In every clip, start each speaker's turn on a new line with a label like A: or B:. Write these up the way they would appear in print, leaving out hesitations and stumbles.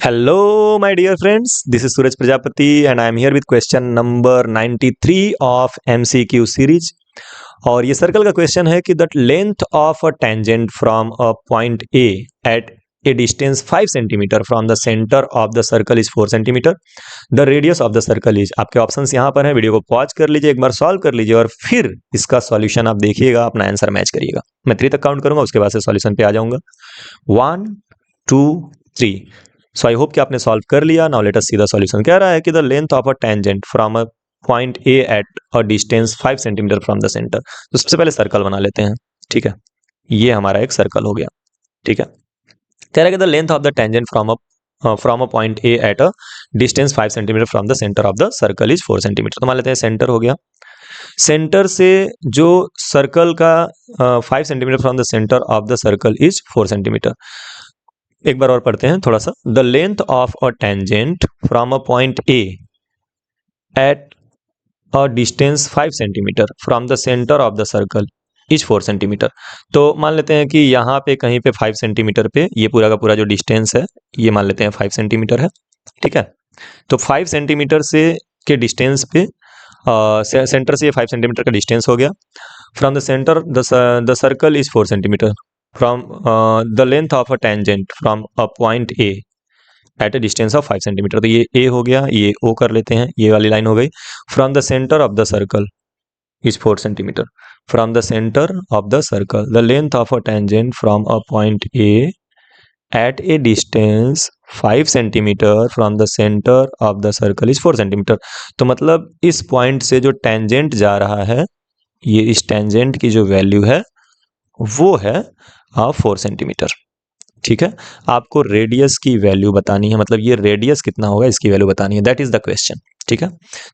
A: Hello, my dear friends. This is Suraj Prajapati, and I am here with question number 93 of MCQ series. और ये circle का question है कि the length of a tangent from a point A at a distance 5 centimetre from the centre of the circle is 4 centimetre. The radius of the circle is. आपके options यहाँ पर हैं. Video को pause कर लीजिए, एक बार सॉल्व कर लीजिए और फिर इसका सॉल्यूशन आप देखिएगा, अपना आंसर मैच करिएगा. मैं 3 तक काउंट करूंगा, उसके बाद से सॉल्यूशन पे आ जाऊंगा. 1 2 3. सो आई होप कि आपने सॉल्व कर लिया. Now let us see the solution. कह रहा है कि the length of a tangent from a point A at a distance 5 centimetre from the centre. तो सबसे पहले सर्कल बना लेते हैं. ठीक है, ये हमारा एक सर्कल हो गया. ठीक है, कह रहा है कि the length of the tangent from a point A at a distance 5 centimetre from the centre of the circle is 4 centimetre. तो मान लेते हैं सेंटर हो गया. सेंटर से जो सर्कल का 5 centimetre from the centre of the circle is 4 centimetre. एक बार और पढ़ते हैं थोड़ा सा. The length of a tangent from a point A at a distance 5 centimetre from the centre of the circle is 4 centimetre. तो मान लेते हैं कि यहाँ पे कहीं पे 5 सेंटीमीटर पे ये पूरा का पूरा जो डिस्टेंस है ये मान लेते हैं 5 सेंटीमीटर है. ठीक है, तो 5 सेंटीमीटर से के डिस्टेंस पे सेंटर से ये 5 सेंटीमीटर का डिस्टेंस हो गया. From the centre the circle is 4 centimetre. From the length of a tangent from a point A at a distance of 5 centimetre. तो ये ए हो गया, ये ओ कर लेते हैं, ये वाली लाइन हो गई. From the centre of the circle is 4 centimetre. From the centre of the circle the length of a tangent from a point A at a distance 5 centimetre from the centre of the circle is 4 centimetre. तो मतलब इस point से जो tangent जा रहा है, ये इस टेंजेंट की जो वैल्यू है वो है 4 सेंटीमीटर. ठीक है, आपको रेडियस की वैल्यू बतानी है, मतलब ये रेडियस कितना होगा इसकी वैल्यू बतानी है. That is the question. ठीक है,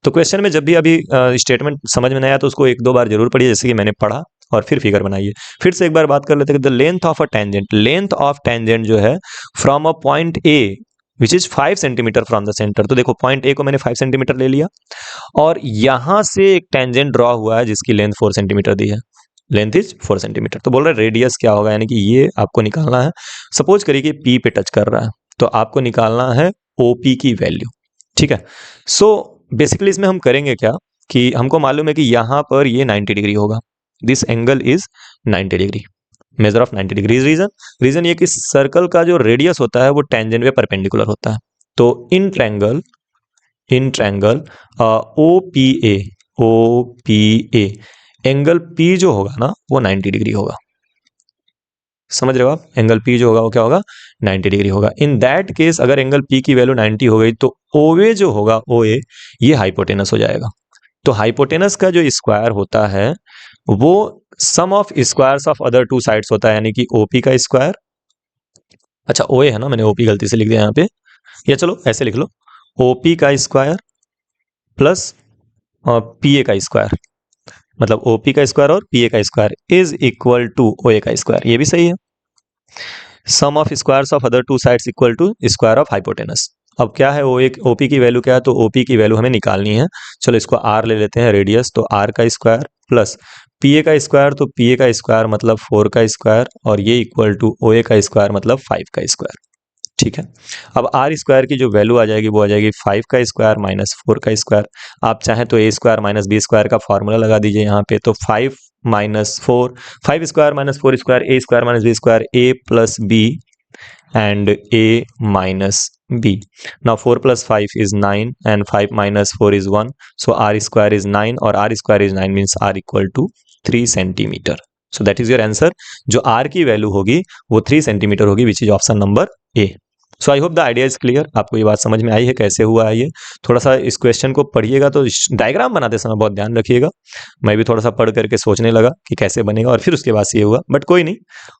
A: तो क्वेश्चन में जब भी अभी स्टेटमेंट समझ में नहीं आया तो उसको 1-2 बार जरूर पढ़िए, जैसे कि मैंने पढ़ा, और फिर फिगर बनाइए. फिर से एक बार बात कर लेते हैं. The length of a tangent, length of tangent जो है from a point A which is 5 centimetre from the centre. तो देखो पॉइंट ए को मैंने 5 सेंटीमीटर ले लिया और यहां से एक टेंजेंट ड्रॉ हुआ है जिसकी लेंथ 4 सेंटीमीटर दी है. Length is 4 centimetre. तो बोल रहे रेडियस क्या होगा, यानी कि ये आपको निकालना है. सपोज करिए कि पी पे टच कर रहा है, तो आपको निकालना है ओपी की वैल्यू. ठीक है, सो बेसिकली इसमें हम करेंगे क्या कि हमको मालूम है कि यहाँ पर ये 90 डिग्री होगा. This angle is 90 degree, measure of 90 degree. Reason ये कि सर्कल का जो रेडियस होता है वो टेंजेंट पे परपेंडिकुलर होता है. तो in triangle O P A angle P जो होगा ना वो 90 डिग्री होगा. समझ रहे हो आप, एंगल पी जो होगा वो क्या होगा, 90 डिग्री होगा. इन दैट केस अगर एंगल पी की वैल्यू 90 हो गई तो ओए जो होगा, ओए ये हाइपोटेनस हो जाएगा. तो हाइपोटेनस का जो स्क्वायर होता है वो sum of squares of other two sides होता है, यानी कि ओपी का स्क्वायर. अच्छा ओए है ना, मैंने ओपी गलती से लिख दिया यहाँ पे, या चलो ऐसे लिख लो, ओपी का स्क्वायर प्लस पीए का स्क्वायर, मतलब ओपी का स्क्वायर और पीए का स्क्वायर इज इक्वल टू ओए का स्क्वायर. ये भी सही है. Sum of squares of other two sides equal to square of hypotenuse. अब क्या है, ओपी की वैल्यू क्या है, तो ओपी की वैल्यू हमें निकालनी है. चलो इसको आर ले लेते हैं, रेडियस, तो आर का स्क्वायर प्लस पीए का स्क्वायर, तो पीए का स्क्वायर मतलब 4 का स्क्वायर, और ये इक्वल टू ओए का स्क्वायर मतलब 5 का स्क्वायर. ठीक है, अब आर स्क्वायर की जो वैल्यू आ जाएगी वो आ जाएगी 5 का स्क्वायर माइनस 4 का स्क्वायर. आप चाहें तो A square minus B square का फॉर्मूला लगा दीजिए यहाँ पे. तो 5 minus 4, 5 square minus 4 square, A square minus B square, A plus B and a minus b. Now 4 plus 5 is 9 and 5 minus 4 is 1. So r square is 9 और r square is 9 means r equal to 3 centimeter. So that is your answer. जो r की value होगी वो 3 centimetre होगी, which is option number A. So I hope the idea is clear. आपको ये बात समझ में आई है कैसे हुआ है ये. थोड़ा सा इस क्वेश्चन को पढ़िएगा तो डायग्राम बनाते समय बहुत ध्यान रखिएगा. मैं भी थोड़ा सा पढ़ करके सोचने लगा कि कैसे बनेगा और फिर उसके बाद से ये हुआ, बट कोई नहीं,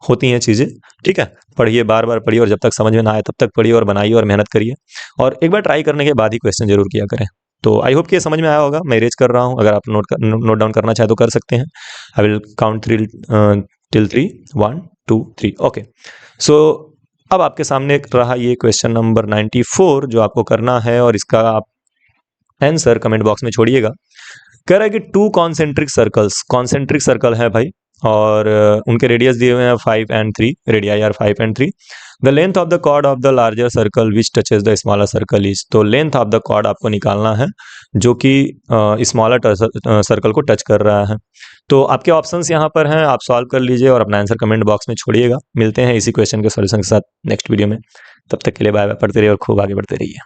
A: होती हैं चीज़ें. ठीक है, पढ़िए, बार बार पढ़िए, और जब तक समझ में ना आए तब तक पढ़िए और बनाइए और मेहनत करिए, और एक बार ट्राई करने के बाद ही क्वेश्चन जरूर किया करें. तो आई होप कि ये समझ में आया होगा. मैं रेज कर रहा हूँ, अगर आप नोट डाउन करना चाहे तो कर सकते हैं. I will count till 3. 1 2 3. Okay, so अब आपके सामने रहा ये क्वेश्चन नंबर 94 जो आपको करना है, और इसका आप आंसर कमेंट बॉक्स में छोड़िएगा. कह रहा है कि 2 कॉन्सेंट्रिक सर्कल्स, कॉन्सेंट्रिक सर्कल है भाई, और उनके रेडियस दिए हुए हैं 5 and 3, radii are 5 and 3। The length of the chord of the larger circle which touches the smaller circle is, तो लेंथ ऑफ द कॉर्ड आपको निकालना है जो कि स्मॉलर सर्कल को टच कर रहा है। तो आपके ऑप्शंस यहाँ पर हैं, आप सॉल्व कर लीजिए और अपना आंसर कमेंट बॉक्स में छोड़िएगा। मिलते हैं इसी क्वेश्चन के सॉल्यूशन के साथ नेक्स्ट वीडियो में। तब तक के लिए बाय बाय, पढ़ते रहिए और खूब आगे बढ़ते रहिए।